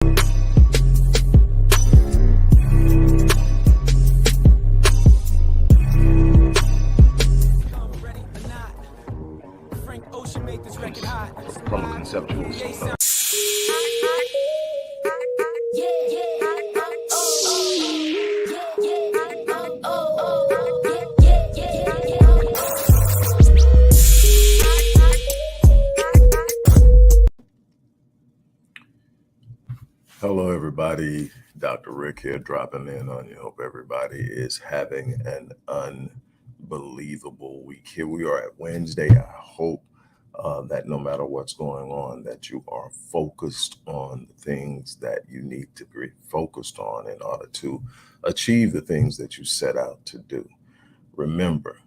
From a conceptual standpoint. Hello, everybody. Dr. Rick here, dropping in on you. Hope everybody is having an unbelievable week. Here we are at Wednesday. I hope that no matter what's going on, that you are focused on the things that you need to be focused on in order to achieve the things that you set out to do. Remember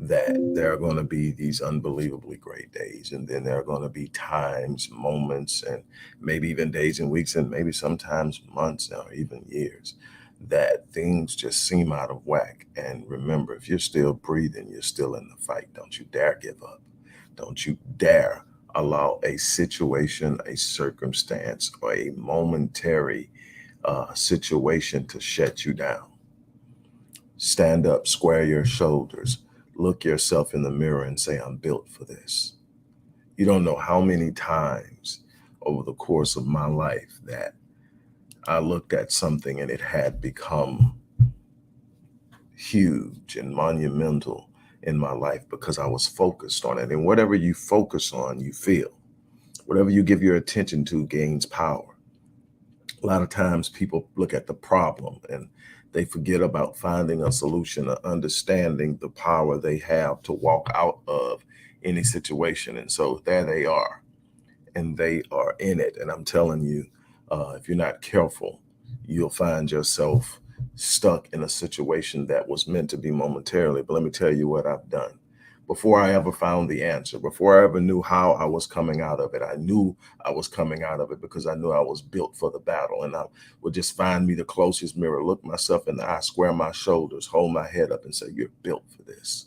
that there are going to be these unbelievably great days, and then there are going to be times, moments, and maybe even days and weeks, and maybe sometimes months or even years, that things just seem out of whack. And remember, if you're still breathing, you're still in the fight. Don't you dare give up. Don't you dare allow a situation, a circumstance, or a momentary situation to shut you down. Stand up, square your shoulders, look yourself in the mirror and say, I'm built for this. You don't know how many times over the course of my life that I looked at something and it had become huge and monumental in my life because I was focused on it. And whatever you focus on, you feel. Whatever you give your attention to gains power. A lot of times people look at the problem and they forget about finding a solution or understanding the power they have to walk out of any situation. And so there they are, and they are in it. And I'm telling you, if you're not careful, you'll find yourself stuck in a situation that was meant to be momentarily. But let me tell you what I've done. Before I ever found the answer, before I ever knew how I was coming out of it, I knew I was coming out of it because I knew I was built for the battle. And I would just find me the closest mirror, look myself in the eye, square my shoulders, hold my head up and say, you're built for this.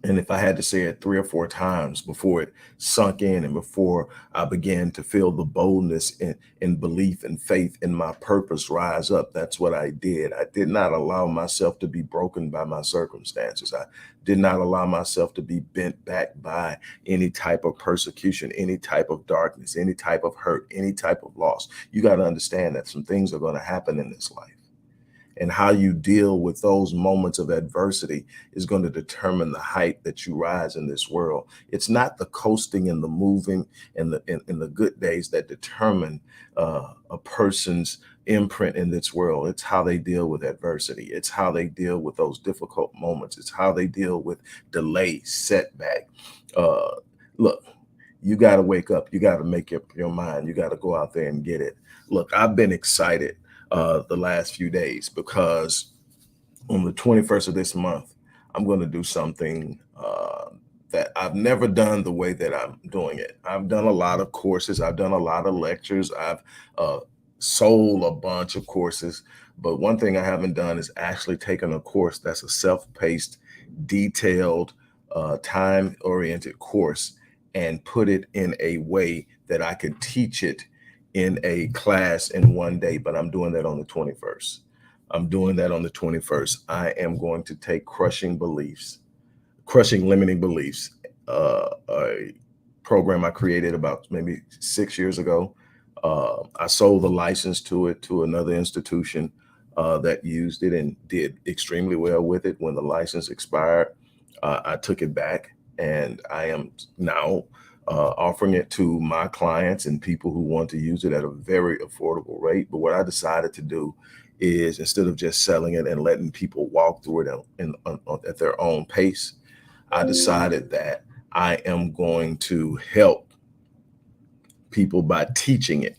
And if I had to say it 3 or 4 times before it sunk in and before I began to feel the boldness and belief and faith in my purpose rise up, that's what I did. I did not allow myself to be broken by my circumstances. I did not allow myself to be bent back by any type of persecution, any type of darkness, any type of hurt, any type of loss. You got to understand that some things are going to happen in this life. And how you deal with those moments of adversity is going to determine the height that you rise in this world. It's not the coasting and the moving and the good days that determine a person's imprint in this world. It's how they deal with adversity. It's how they deal with those difficult moments. It's how they deal with delay, setback. Look, you got to wake up. You got to make up your mind. You got to go out there and get it. Look, I've been excited the last few days because on the 21st of this month, I'm going to do something that I've never done the way that I'm doing it. I've done a lot of courses. I've done a lot of lectures. I've sold a bunch of courses. But one thing I haven't done is actually taken a course that's a self-paced, detailed, time-oriented course and put it in a way that I could teach it in a class in one day, but I'm doing that on the 21st. I'm doing that on the 21st. I am going to take crushing limiting beliefs, a program I created about maybe 6 years ago. I sold the license to it to another institution that used it and did extremely well with it. When the license expired, I took it back, and I am now offering it to my clients and people who want to use it at a very affordable rate. But what I decided to do is, instead of just selling it and letting people walk through it at their own pace, I decided that I am going to help people by teaching it,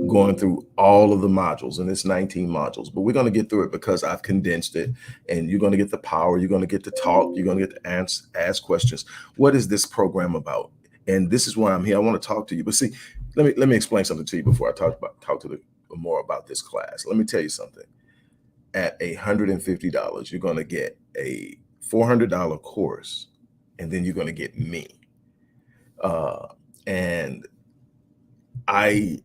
going through all of the modules, and it's 19 modules, but we're going to get through it because I've condensed it, and you're going to get the power, you're going to get to talk, you're going to get to ask questions. What is this program about? And this is why I'm here. I want to talk to you. But see, let me explain something to you before I talk more about this class. Let me tell you something. At $150, you're going to get a $400 course, and then you're going to get me. And I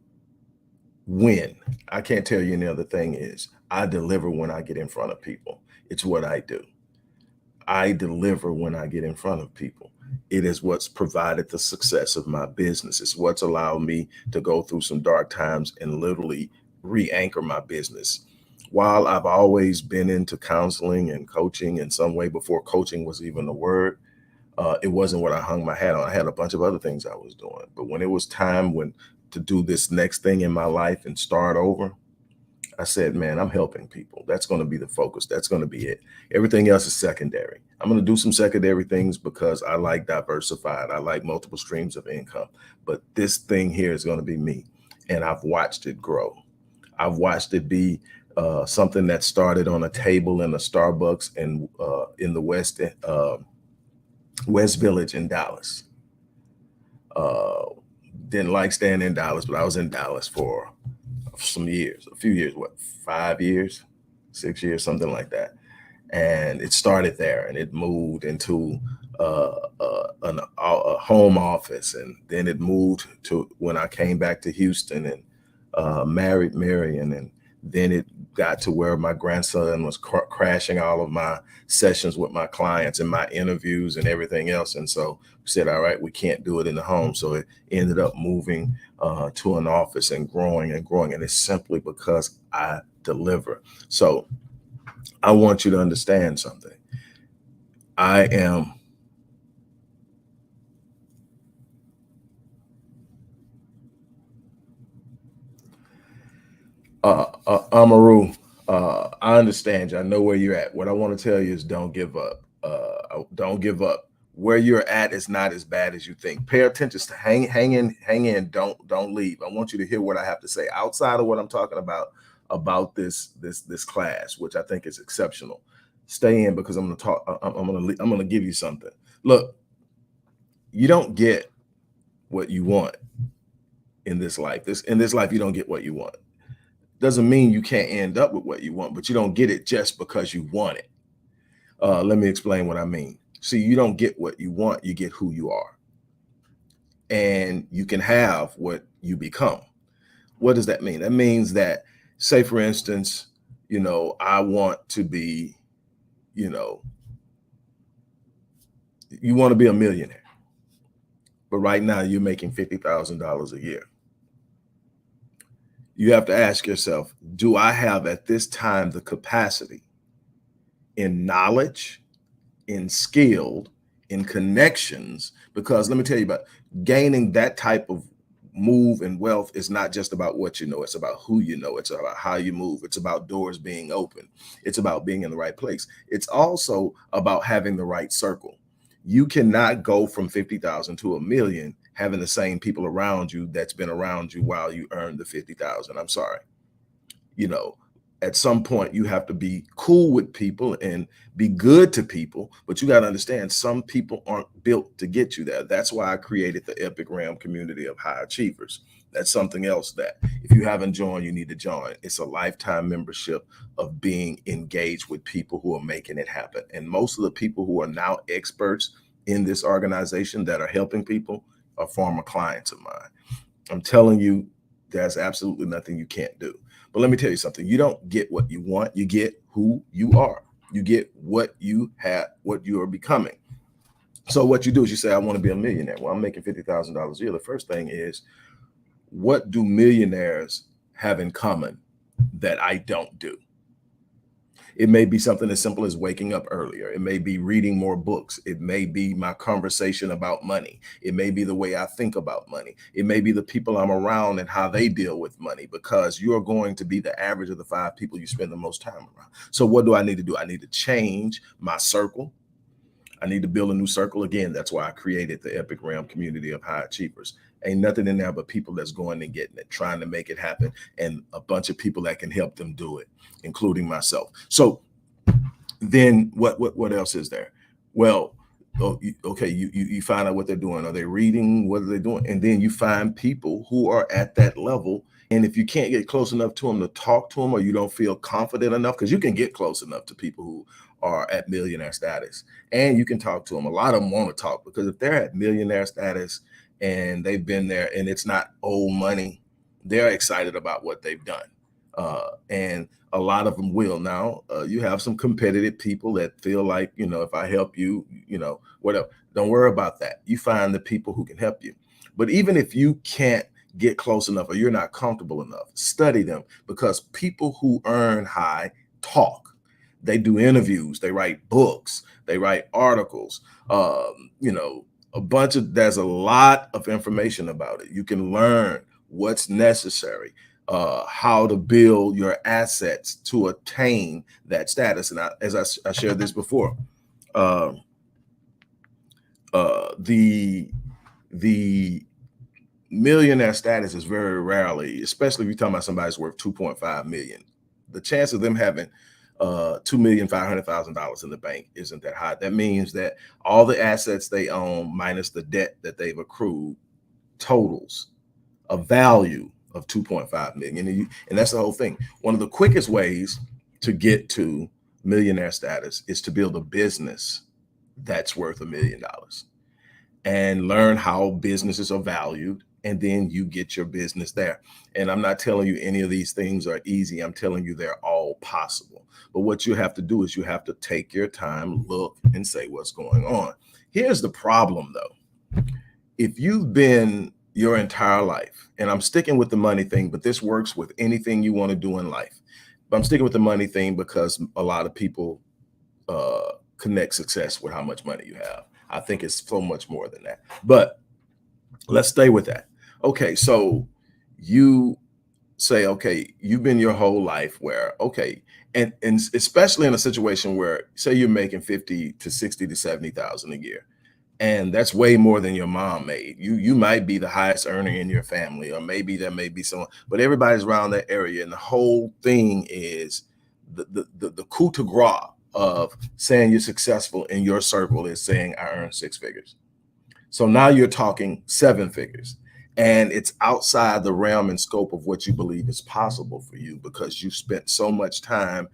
win. I can't tell you any other thing is I deliver when I get in front of people. It's what I do. I deliver when I get in front of people. It is what's provided the success of my business. It's what's allowed me to go through some dark times and literally re-anchor my business. While I've always been into counseling and coaching in some way before coaching was even a word, it wasn't what I hung my hat on. I had a bunch of other things I was doing. But when it was time to do this next thing in my life and start over, I said, man, I'm helping people. That's going to be the focus. That's going to be it. Everything else is secondary. I'm going to do some secondary things because I like diversified. I like multiple streams of income. But this thing here is going to be me. And I've watched it grow. I've watched it be something that started on a table in a Starbucks in the West Village in Dallas. Uh, didn't like staying in Dallas, but I was in Dallas for some years, a few years, what, 5 years, 6 years, something like that. And it started there and it moved into a home office. And then it moved to when I came back to Houston and married Marion. And then it got to where my grandson was crashing all of my sessions with my clients and my interviews and everything else. And so we said, all right, we can't do it in the home. So it ended up moving to an office and growing and growing. And it's simply because I deliver. So I want you to understand something. I am Amaru. I understand you. I know where you're at. What I want to tell you is don't give up. Don't give up. Where you're at is not as bad as you think. Pay attention. To hang in. Don't leave. I want you to hear what I have to say outside of what I'm talking about this class, which I think is exceptional. Stay in because I'm going to talk. I'm going to give you something. Look, you don't get what you want in this life. In this life, you don't get what you want. Doesn't mean you can't end up with what you want, but you don't get it just because you want it. Let me explain what I mean. See, you don't get what you want, you get who you are. And you can have what you become. What does that mean? That means that, say, for instance, I want to be, you want to be a millionaire. But right now you're making $50,000 a year. You have to ask yourself, do I have at this time the capacity in knowledge, in skill, in connections? Because let me tell you about gaining that type of move and wealth is not just about what you know. It's about who you know. It's about how you move. It's about doors being open. It's about being in the right place. It's also about having the right circle. You cannot go from 50,000 to a million having the same people around you that's been around you while you earned the 50,000. I'm sorry. At some point you have to be cool with people and be good to people, but you got to understand some people aren't built to get you there. That's why I created the Epic Realm community of high achievers. That's something else that if you haven't joined, you need to join. It's a lifetime membership of being engaged with people who are making it happen. And most of the people who are now experts in this organization that are helping people are former clients of mine. I'm telling you, there's absolutely nothing you can't do. But let me tell you something. You don't get what you want. You get who you are. You get what you have, what you are becoming. So what you do is you say, I want to be a millionaire. Well, I'm making $50,000 a year. The first thing is, what do millionaires have in common that I don't do? It may be something as simple as waking up earlier. It may be reading more books. It may be my conversation about money. It may be the way I think about money. It may be the people I'm around and how they deal with money, because you're going to be the average of the 5 people you spend the most time around. So what do I need to do? I need to change my circle. I need to build a new circle. Again, that's why I created the Epic Realm community of high achievers. Ain't nothing in there but people that's going and getting it, trying to make it happen, and a bunch of people that can help them do it, including myself. So then what else is there? Well, okay, you find out what they're doing. Are they reading? What are they doing? And then you find people who are at that level. And if you can't get close enough to them to talk to them, or you don't feel confident enough, because you can get close enough to people who are at millionaire status and you can talk to them. A lot of them want to talk, because if they're at millionaire status and they've been there and it's not old money, they're excited about what they've done. And a lot of them will. Now, you have some competitive people that feel like, if I help you, whatever. Don't worry about that. You find the people who can help you. But even if you can't get close enough or you're not comfortable enough, study them, because people who earn high talk. They do interviews, they write books, they write articles, there's a lot of information about it. You can learn what's necessary, how to build your assets to attain that status. And I shared this before, uh, the millionaire status is very rarely, especially if you're talking about somebody's worth 2.5 million. The chance of them having $2,500,000 in the bank isn't that high. That means that all the assets they own minus the debt that they've accrued totals a value of 2.5 million. And that's the whole thing. One of the quickest ways to get to millionaire status is to build a business that's worth $1 million and learn how businesses are valued. And then you get your business there. And I'm not telling you any of these things are easy. I'm telling you they're all possible. But what you have to do is you have to take your time, look, and say what's going on. Here's the problem, though. If you've been your entire life, and I'm sticking with the money thing, but this works with anything you want to do in life. But I'm sticking with the money thing because a lot of people connect success with how much money you have. I think it's so much more than that. But let's stay with that. Okay, so you say, okay, you've been your whole life where, okay, and especially in a situation where, say, you're making 50 to 60 to 70,000 a year, and that's way more than your mom made. You might be the highest earner in your family, or maybe there may be someone, but everybody's around that area, and the whole thing is the coup de grace of saying you're successful in your circle is saying I earn 6 figures. So now you're talking 7 figures, and it's outside the realm and scope of what you believe is possible for you because you spent so much time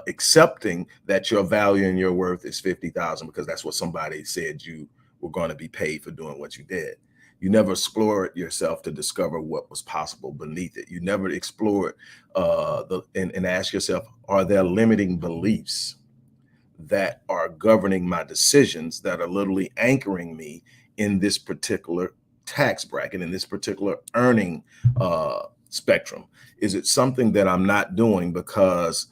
accepting that your value and your worth is 50,000 because that's what somebody said you were going to be paid for doing what you did. You never explored yourself to discover what was possible beneath it. You never explored and ask yourself, are there limiting beliefs that are governing my decisions, that are literally anchoring me in this particular tax bracket, in this particular earning spectrum? Is it something that I'm not doing because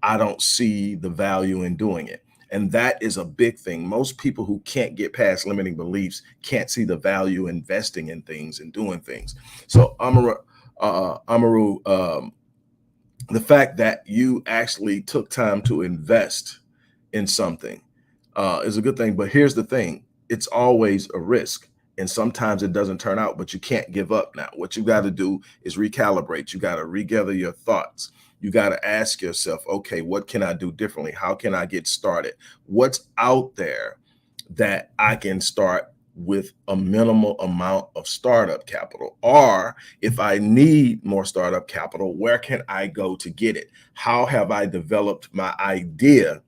I don't see the value in doing it? And that is a big thing. Most people who can't get past limiting beliefs can't see the value investing in things and doing things. So Amaru, the fact that you actually took time to invest in something is a good thing. But here's the thing, it's always a risk. And sometimes it doesn't turn out, but you can't give up now. What you got to do is recalibrate. You got to regather your thoughts. You got to ask yourself, okay, what can I do differently? How can I get started? What's out there that I can start with a minimal amount of startup capital? Or if I need more startup capital, where can I go to get it? How have I developed my idea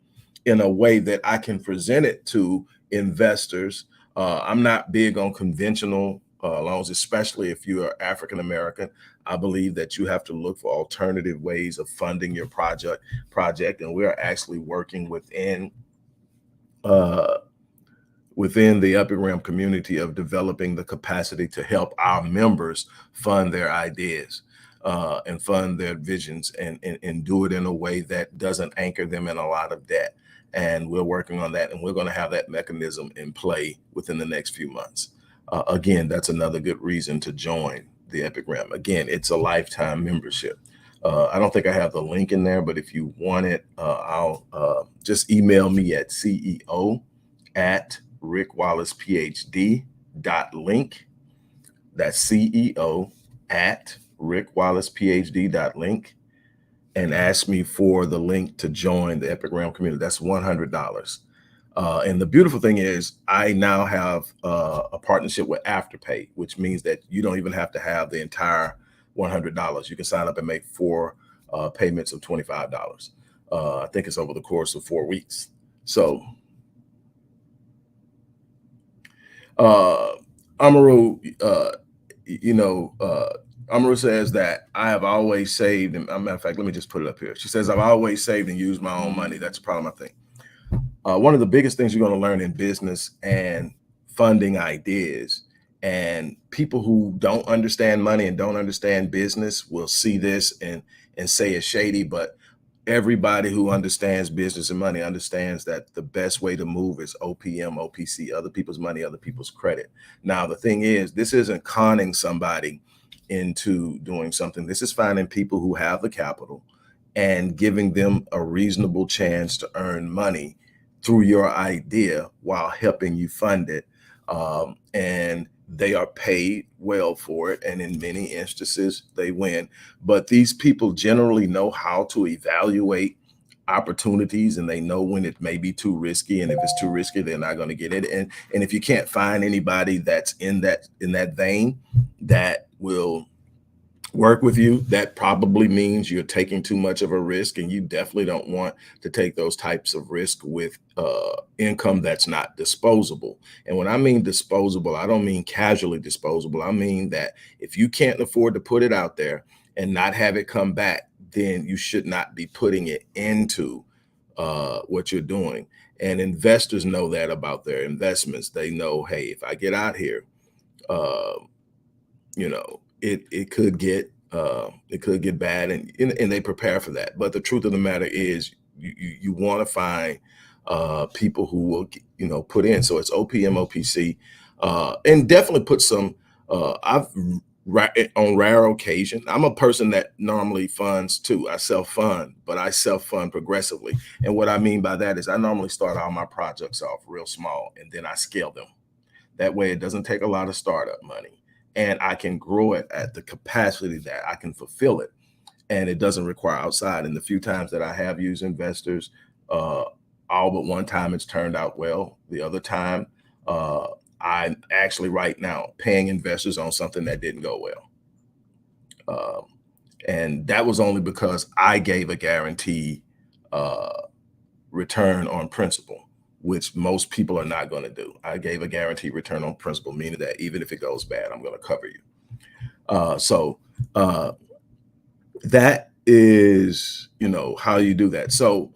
in a way that I can present it to investors? I'm not big on conventional loans, especially if you are African American. I believe that you have to look for alternative ways of funding your project, and we are actually working uh, within the Epic Realm community of developing the capacity to help our members fund their ideas and fund their visions and do it in a way that doesn't anchor them in a lot of debt. And we're working on that, and we're going to have that mechanism in play within the next few months. Again, that's another good reason to join the Epic Realm. Again, it's a lifetime membership. I don't think I have the link in there, but if you want it, I'll just email me at CEO@rickwallacephd.link. That's CEO@rickwallacephd.link, and ask me for the link to join the Epic Realm community. That's $100. And the beautiful thing is I now have a partnership with Afterpay, which means that you don't even have to have the entire $100. You can sign up and make 4 payments of $25. I think it's over the course of 4 weeks. So, Amaru, Amaru says that I have always saved, and as a matter of fact, let me just put it up here. She says, I've always saved and used my own money. That's a problem, I think. One of the biggest things you're going to learn in business and funding ideas, and people who don't understand money and don't understand business will see this and say it's shady, but everybody who understands business and money understands that the best way to move is OPM, OPC, other people's money, other people's credit. Now, the thing is, this isn't conning somebody into doing something. This is finding people who have the capital and giving them a reasonable chance to earn money through your idea while helping you fund it. And they are paid well for it. And in many instances, they win. But these people generally know how to evaluate opportunities, and they know when it may be too risky. And if it's too risky, they're not going to get it. And if you can't find anybody that's in that vein that will work with you, that probably means you're taking too much of a risk, and you definitely don't want to take those types of risk with income that's not disposable. And when I mean disposable, I don't mean casually disposable. I mean that if you can't afford to put it out there and not have it come back, then you should not be putting it into what you're doing. And investors know that about their investments. They know, hey, if I get out here, you know, it could get bad, and they prepare for that. But the truth of the matter is, you want to find people who will put in. So it's OPM, OPC, and definitely put some. On rare occasion, I'm a person that normally funds too. I self-fund, but I self-fund progressively. And what I mean by that is I normally start all my projects off real small, and then I scale them. That way it doesn't take a lot of startup money, and I can grow it at the capacity that I can fulfill it. And it doesn't require outside. And the few times that I have used investors, all but one time it's turned out well. The other time, I'm actually right now paying investors on something that didn't go well. And that was only because I gave a guaranteed return on principal, which most people are not going to do. I gave a guaranteed return on principal, meaning that even if it goes bad, I'm going to cover you. So that is, how you do that. So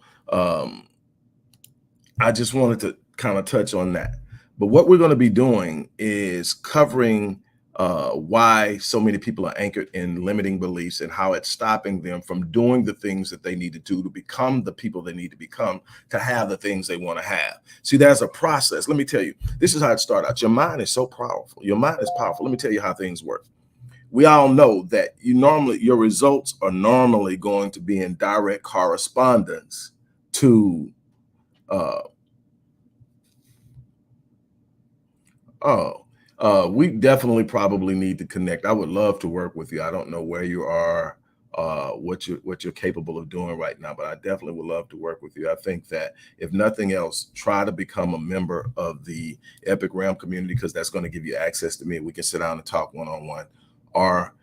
I just wanted to kind of touch on that. But what we're going to be doing is covering why so many people are anchored in limiting beliefs and how it's stopping them from doing the things that they need to do to become the people they need to become, to have the things they want to have. See, there's a process. Let me tell you, this is how it started out. Your mind is so powerful. Your mind is powerful. Let me tell you how things work. We all know that your results are normally going to be in direct correspondence to we definitely probably need to connect. I would love to work with you. I don't know where you are, what you're capable of doing right now, but I definitely would love to work with you. I think that if nothing else, try to become a member of the Epic Realm community, because that's going to give you access to me. We can sit down and talk one-on-one. Or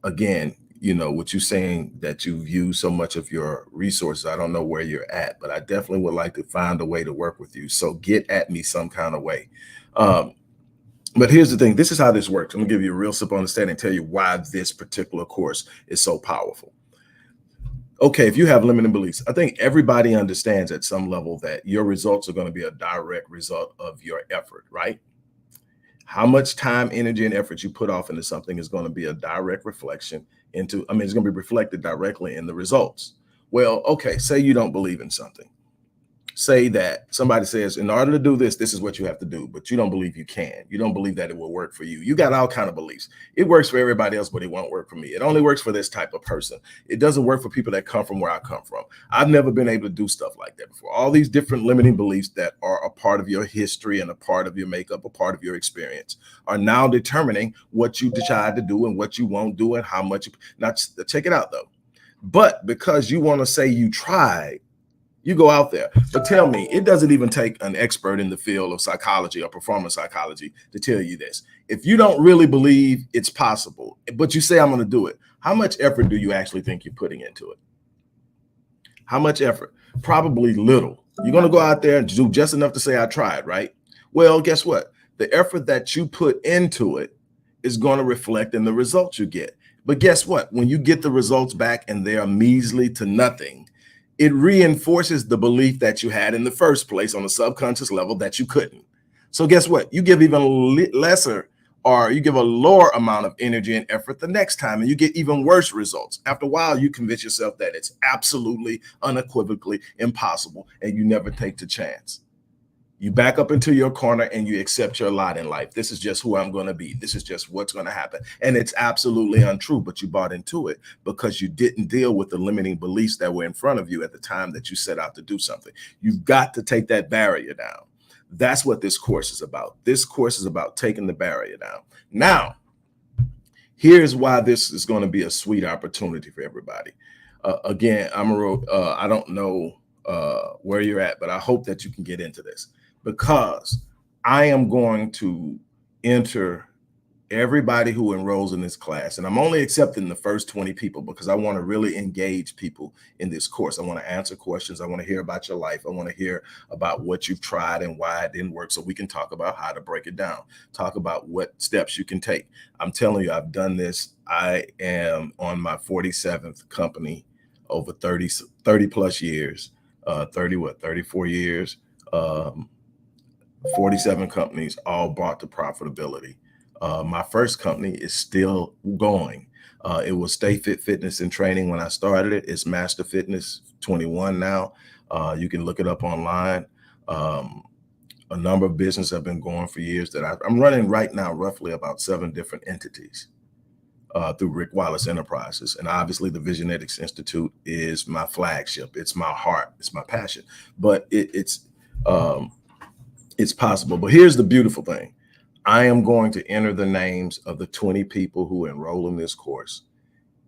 again, what you're saying, that you've used so much of your resources, I don't know where you're at, but I definitely would like to find a way to work with you. So get at me some kind of way. But here's the thing. This is how this works. I'm gonna give you a real simple understanding and tell you why this particular course is so powerful. Okay, if you have limiting beliefs, I think everybody understands at some level that your results are going to be a direct result of your effort, right? How much time, energy, and effort you put off into something is going to be a direct reflection it's going to be reflected directly in the results. Well, okay, say you don't believe in something. Say that somebody says, in order to do this, this is what you have to do, but you don't believe you can. You don't believe that it will work for you. You got all kind of beliefs. It works for everybody else, but it won't work for me. It only works for this type of person. It doesn't work for people that come from where I come from. I've never been able to do stuff like that before. All these different limiting beliefs that are a part of your history and a part of your makeup, a part of your experience, are now determining what you decide to do and what you won't do and how much. Now, check it out though. But because you want to say you tried, you go out there. But tell me, it doesn't even take an expert in the field of psychology or performance psychology to tell you this. If you don't really believe it's possible, but you say, I'm going to do it, how much effort do you actually think you're putting into it? How much effort? Probably little. You're going to go out there and do just enough to say, I tried, right? Well, guess what? The effort that you put into it is going to reflect in the results you get. But guess what? When you get the results back and they are measly to nothing, it reinforces the belief that you had in the first place on a subconscious level that you couldn't. So guess what? You give even lesser, or you give a lower amount of energy and effort the next time, and you get even worse results. After a while, you convince yourself that it's absolutely, unequivocally impossible, and you never take the chance. You back up into your corner and you accept your lot in life. This is just who I'm going to be. This is just what's going to happen. And it's absolutely untrue, but you bought into it because you didn't deal with the limiting beliefs that were in front of you at the time that you set out to do something. You've got to take that barrier down. That's what this course is about. This course is about taking the barrier down. Now, here's why this is going to be a sweet opportunity for everybody. Again, I don't know where you're at, but I hope that you can get into this, because I am going to enter everybody who enrolls in this class. And I'm only accepting the first 20 people because I want to really engage people in this course. I want to answer questions. I want to hear about your life. I want to hear about what you've tried and why it didn't work, so we can talk about how to break it down, talk about what steps you can take. I'm telling you, I've done this. I am on my 47th company over 30 plus years, 34 years, 47 companies, all brought to profitability. My first company is still going. It was Stay Fit Fitness and Training when I started it. It's Master Fitness 21 now. You can look it up online. A number of businesses have been going for years that I'm running right now, roughly about 7 different entities through Rick Wallace Enterprises. And obviously the Visionetics Institute is my flagship. It's my heart. It's my passion. But it's possible. But here's the beautiful thing. I am going to enter the names of the 20 people who enroll in this course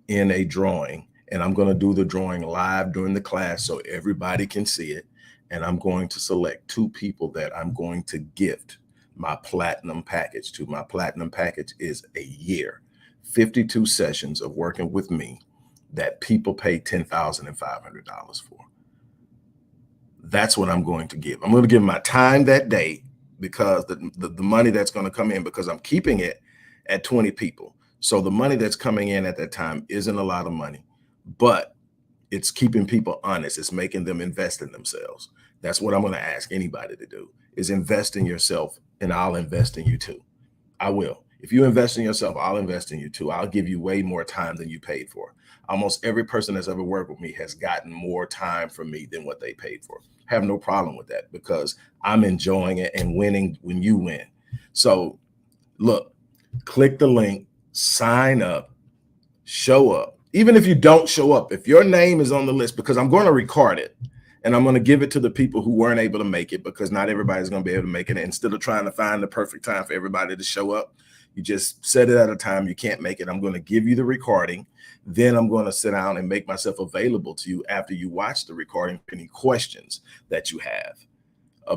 in a drawing, and I'm going to do the drawing live during the class so everybody can see it. And I'm going to select 2 people that I'm going to gift my platinum package to. My platinum package is a year, 52 sessions of working with me that people pay $10,500 for. That's what I'm going to give. I'm going to give my time that day, because the money that's going to come in, because I'm keeping it at 20 people. So the money that's coming in at that time isn't a lot of money, but it's keeping people honest. It's making them invest in themselves. That's what I'm going to ask anybody to do, is invest in yourself, and I'll invest in you too. I will. If you invest in yourself, I'll invest in you too. I'll give you way more time than you paid for. Almost every person that's ever worked with me has gotten more time from me than what they paid for. I have no problem with that, because I'm enjoying it and winning when you win. So look, click the link, sign up, show up. Even if you don't show up, if your name is on the list, because I'm going to record it and I'm going to give it to the people who weren't able to make it, because not everybody's going to be able to make it. And instead of trying to find the perfect time for everybody to show up, you just set it at a time you can't make it. I'm going to give you the recording. Then I'm going to sit down and make myself available to you after you watch the recording for any questions that you have.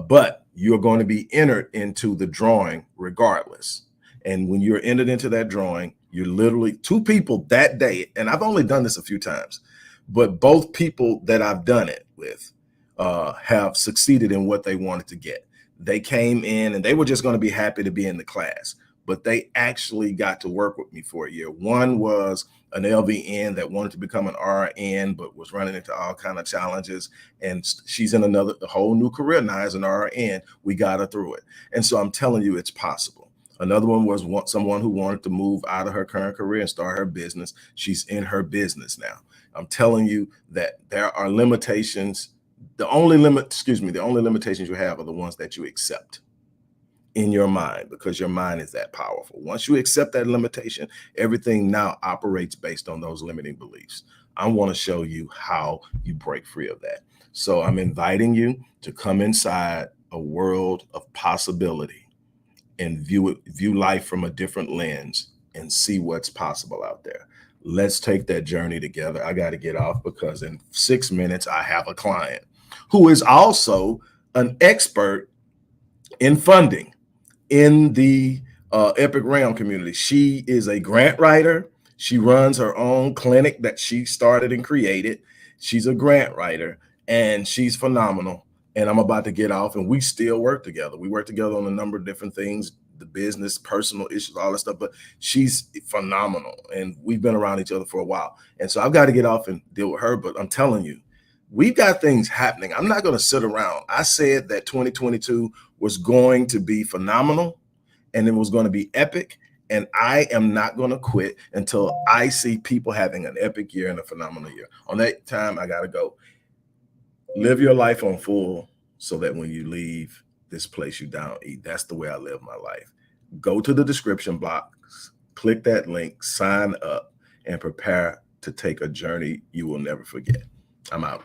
But you're going to be entered into the drawing regardless. And when you're entered into that drawing, you're literally 2 people that day. And I've only done this a few times, but both people that I've done it with have succeeded in what they wanted to get. They came in and they were just going to be happy to be in the class, but they actually got to work with me for a year. One was an LVN that wanted to become an RN, but was running into all kind of challenges. And she's in a whole new career now as an RN. We got her through it. And so I'm telling you, it's possible. Another one was someone who wanted to move out of her current career and start her business. She's in her business now. I'm telling you that there are limitations. The only limitations you have are the ones that you accept in your mind, because your mind is that powerful. Once you accept that limitation, everything now operates based on those limiting beliefs. I want to show you how you break free of that. So I'm inviting you to come inside a world of possibility and view life from a different lens and see what's possible out there. Let's take that journey together. I got to get off, because in 6 minutes, I have a client who is also an expert in funding in the Epic Realm community. She is a grant writer. She runs her own clinic that she started and created. She's a grant writer and she's phenomenal. And I'm about to get off, and we still work together. We work together on a number of different things, the business, personal issues, all that stuff, but she's phenomenal. And we've been around each other for a while. And so I've got to get off and deal with her. But I'm telling you, we've got things happening. I'm not going to sit around. I said that 2022 was going to be phenomenal and it was going to be epic. And I am not going to quit until I see people having an epic year and a phenomenal year. On that time, I got to go. Live your life on full so that when you leave this place, you don't eat. That's the way I live my life. Go to the description box, click that link, sign up, and prepare to take a journey you will never forget. I'm out.